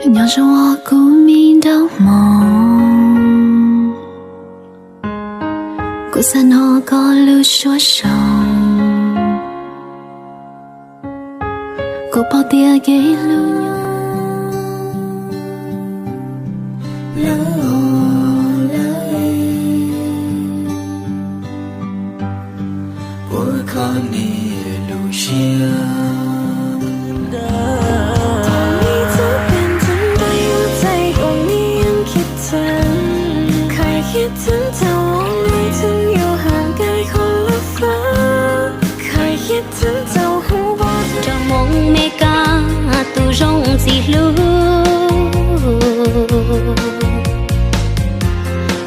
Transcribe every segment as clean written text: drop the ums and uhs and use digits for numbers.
鸟着我孤迷的梦，孤山河高路说手，孤包địa给路คิดถึงเธอไม่ถึงอยู่ห่างไกลคนละฟ้าเคยคิดถึงเจ้าหูบอกจะมองไม่กล้าตูรงสิลู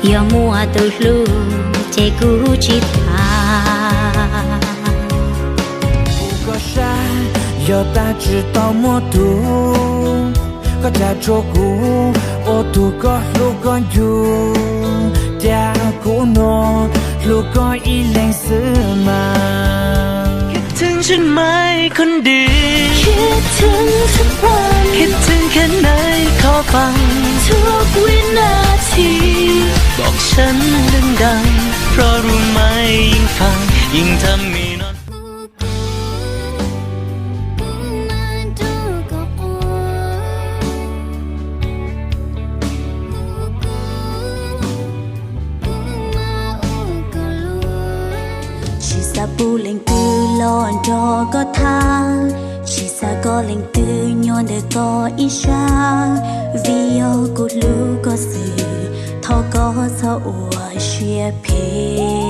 อย่ามัวตูลูใจกูจิตา不过傻有大知道默读ก็จะโชกูโอตูก็ลูกก็อยู่เจ้ากูโนลูกก็อีแรงซื้อมาคิดถึงฉันไหมคนดีคิดถึงทุกวันคิดถึงแค่ไหนขอฟังทุกวินาทีบอกฉันดังๆเพราะรู้ไหมยิ่งฟังยิ่งทำมีนอนsa bu lên cứ lon cho có tha chỉ sa có lên cứ nhon để có ý xa vì yêu cô lu có sự thọ có sao ủa chia phê